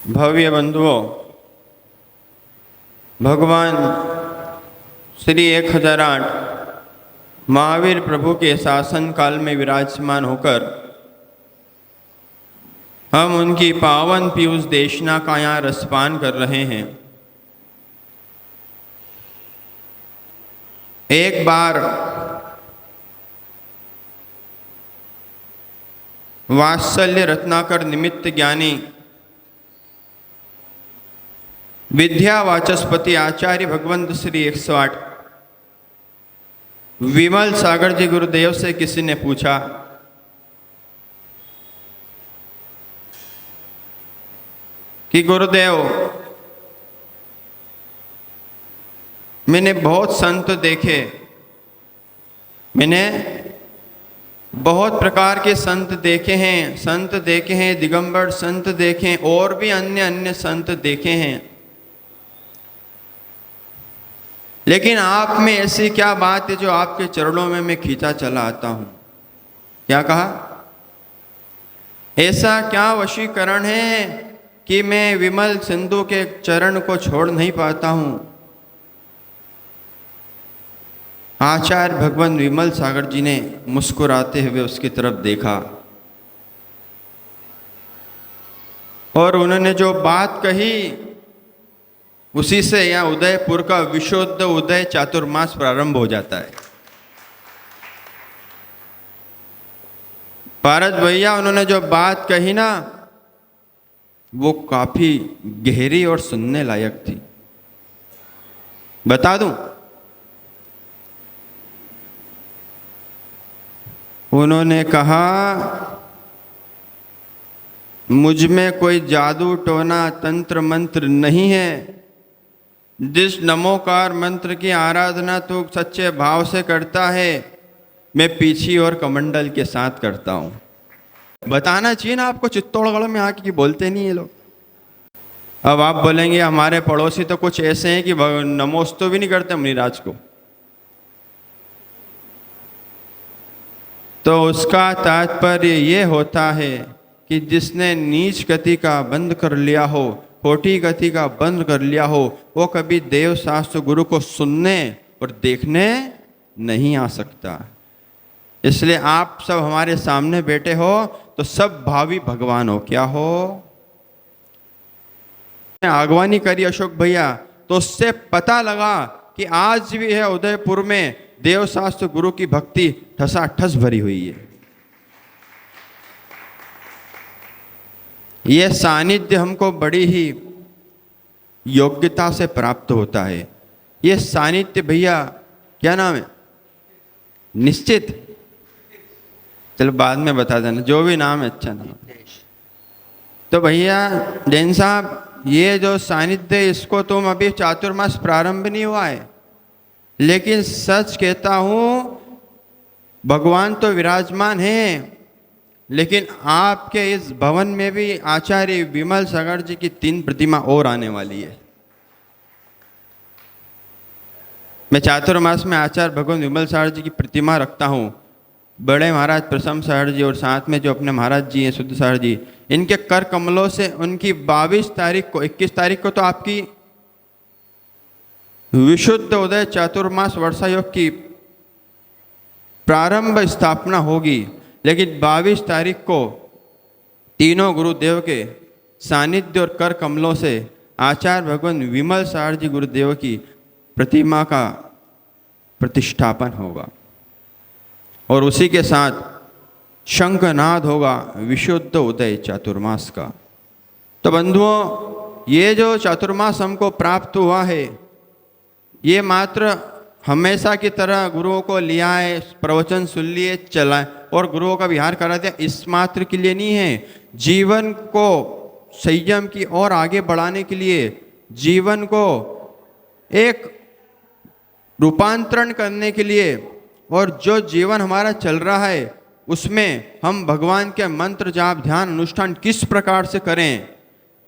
भव्य बंधुओं, भगवान श्री 1008 महावीर प्रभु के शासन काल में विराजमान होकर हम उनकी पावन पीयूष देशना का यहाँ रसपान कर रहे हैं। एक बार वात्सल्य रत्नाकर निमित्त ज्ञानी विद्या वाचस्पति आचार्य भगवंत श्री 108 विमल सागर जी गुरुदेव से किसी ने पूछा कि गुरुदेव, मैंने बहुत संत देखे, मैंने बहुत प्रकार के संत देखे हैं, दिगंबर संत देखे हैं और भी अन्य अन्य संत देखे हैं, लेकिन आप में ऐसी क्या बात है जो आपके चरणों में मैं खींचा चला आता हूं? क्या कहा? ऐसा क्या वशीकरण है कि मैं विमल सिंधु के चरण को छोड़ नहीं पाता हूं? आचार्य भगवान विमल सागर जी ने मुस्कुराते हुए उसकी तरफ देखा और उन्होंने जो बात कही उसी से यहाँ उदयपुर का विशुद्ध उदय चातुर्मास प्रारंभ हो जाता है। पारस भैया, उन्होंने जो बात कही ना, वो काफी गहरी और सुनने लायक थी। बता दूं, उन्होंने कहा, मुझ में कोई जादू टोना तंत्र मंत्र नहीं है। जिस नमोकार मंत्र की आराधना तू सच्चे भाव से करता है, मैं पीछी और कमंडल के साथ करता हूं। बताना चाहिए ना आपको, चित्तौड़गढ़ में आके कि बोलते नहीं ये लोग। अब आप बोलेंगे हमारे पड़ोसी तो कुछ ऐसे हैं कि नमोस्तु भी नहीं करते मुनिराज को। तो उसका तात्पर्य ये होता है कि जिसने नीच गति का बंद कर लिया हो, खोटी गति का बंद कर लिया हो, वो कभी देव शास्त्र गुरु को सुनने और देखने नहीं आ सकता। इसलिए आप सब हमारे सामने बैठे हो तो सब भावी भगवान हो। क्या हो? आगवानी करी अशोक भैया, तो उससे पता लगा कि आज भी है उदयपुर में देव शास्त्र गुरु की भक्ति ठसाठस भरी हुई है। यह सानिध्य हमको बड़ी ही योग्यता से प्राप्त होता है। यह सानिध्य भैया, क्या नाम है? निश्चित, चलो बाद में बता देना, जो भी नाम है अच्छा नाम। तो भैया जैन साहब, ये जो सानिध्य, इसको तुम अभी चातुर्मास प्रारंभ नहीं हुआ है, लेकिन सच कहता हूं भगवान तो विराजमान हैं, लेकिन आपके इस भवन में भी आचार्य विमल सागर जी की 3 प्रतिमा और आने वाली है। मैं चातुर्मास में आचार्य भगवान विमल सागर जी की प्रतिमा रखता हूं। बड़े महाराज प्रसम सागर जी और साथ में जो अपने महाराज जी हैं शुद्ध सागर जी, इनके कर कमलों से उनकी 22 तारीख को, 21 तारीख को तो आपकी विशुद्ध उदय चातुर्मास वर्षा योग की प्रारंभ स्थापना होगी, लेकिन 22 तारीख को तीनों गुरुदेव के सानिध्य और कर कमलों से आचार्य भगवान विमल सागर जी गुरुदेव की प्रतिमा का प्रतिष्ठापन होगा और उसी के साथ शंखनाद होगा विशुद्ध उदय चातुर्मास का। तो बंधुओं, ये जो चातुर्मास हमको प्राप्त हुआ है, ये मात्र हमेशा की तरह गुरुओं को लिया है, प्रवचन सुन लिए, चलाए और गुरुओं का विहार करा दिया, इस मात्र के लिए नहीं है। जीवन को संयम की ओर आगे बढ़ाने के लिए, जीवन को एक रूपांतरण करने के लिए, और जो जीवन हमारा चल रहा है उसमें हम भगवान के मंत्र जाप ध्यान अनुष्ठान किस प्रकार से करें,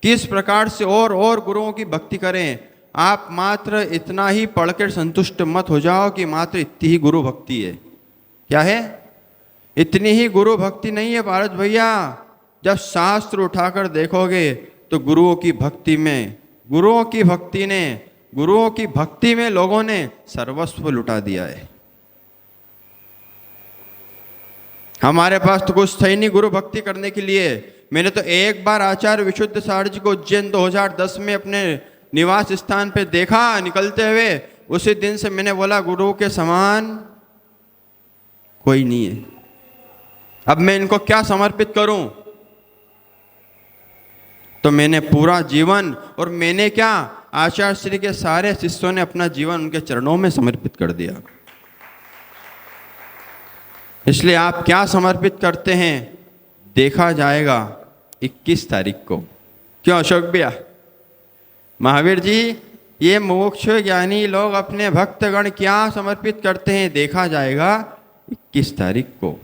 किस प्रकार से और गुरुओं की भक्ति करें। आप मात्र इतना ही पढ़कर संतुष्ट मत हो जाओ कि मात्र इतनी ही गुरु भक्ति है। क्या है? इतनी ही गुरु भक्ति नहीं है भारत भैया। जब शास्त्र उठाकर देखोगे तो गुरुओं की भक्ति में लोगों ने सर्वस्व लुटा दिया है। हमारे पास तो कुछ था ही नहीं गुरु भक्ति करने के लिए। मैंने तो एक बार आचार्य विशुद्ध सार जी को उज्जैन 2010 में अपने निवास स्थान पे देखा निकलते हुए। उसी दिन से मैंने बोला गुरु के समान कोई नहीं है, अब मैं इनको क्या समर्पित करूं। तो मैंने पूरा जीवन, और मैंने क्या, आचार्य श्री के सारे शिष्यों ने अपना जीवन उनके चरणों में समर्पित कर दिया। इसलिए आप क्या समर्पित करते हैं देखा जाएगा 21 तारीख को। क्यों अशोक भैया? महावीर जी, ये मोक्ष ज्ञानी लोग अपने भक्तगण क्या समर्पित करते हैं देखा जाएगा 21 तारीख को।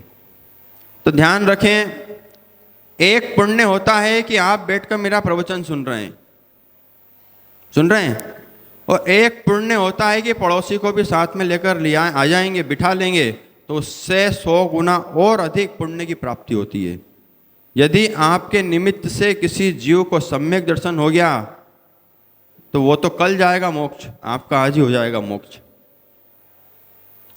तो ध्यान रखें, एक पुण्य होता है कि आप बैठकर मेरा प्रवचन सुन रहे हैं, और एक पुण्य होता है कि पड़ोसी को भी साथ में लेकर आ जाएंगे, बिठा लेंगे, तो उससे 100 गुना और अधिक पुण्य की प्राप्ति होती है। यदि आपके निमित्त से किसी जीव को सम्यक दर्शन हो गया तो वो तो कल जाएगा मोक्ष, आपका आज ही हो जाएगा मोक्ष,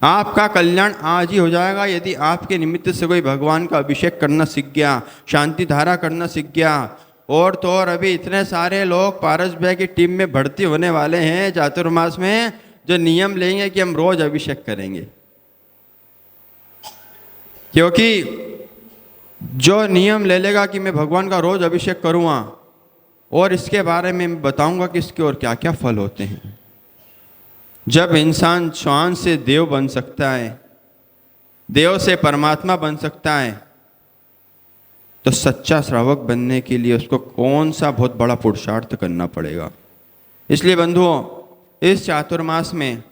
आपका कल्याण आज ही हो जाएगा। यदि आपके निमित्त से कोई भगवान का अभिषेक करना सीख गया, शांति धारा करना सीख गया, और तो और अभी इतने सारे लोग पारस भाई की टीम में भर्ती होने वाले हैं चातुर्मास में, जो नियम लेंगे कि हम रोज अभिषेक करेंगे। क्योंकि जो नियम ले लेगा कि मैं भगवान का रोज अभिषेक करूँगा, और इसके बारे में बताऊंगा कि इसके और क्या क्या फल होते हैं। जब इंसान श्वान से देव बन सकता है, देव से परमात्मा बन सकता है, तो सच्चा श्रावक बनने के लिए उसको कौन सा बहुत बड़ा पुरुषार्थ करना पड़ेगा। इसलिए बंधुओं, इस चातुर्मास में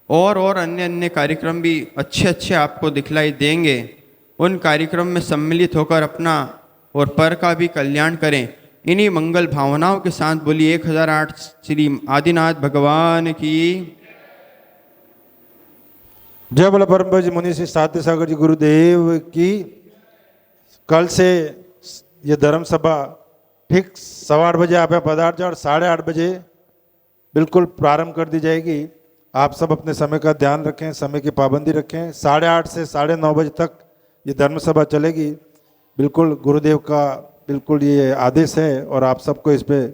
और अन्य कार्यक्रम भी अच्छे आपको दिखलाई देंगे। उन कार्यक्रम में सम्मिलित होकर अपना और पर का भी कल्याण करें। इन्हीं मंगल भावनाओं के साथ बोलिए 1008 श्री आदिनाथ भगवान की जय। बोला परम पूज्य मुनि श्री साध्य सागर जी गुरुदेव की। कल से ये धर्म सभा ठीक 8:15 बजे आप यहाँ पधार जाओ, और 8:30 बजे बिल्कुल प्रारंभ कर दी जाएगी। आप सब अपने समय का ध्यान रखें, समय की पाबंदी रखें। 8:30 से 9:30 बजे तक ये धर्म सभा चलेगी। बिल्कुल गुरुदेव का बिल्कुल ये आदेश है, और आप सबको इस पे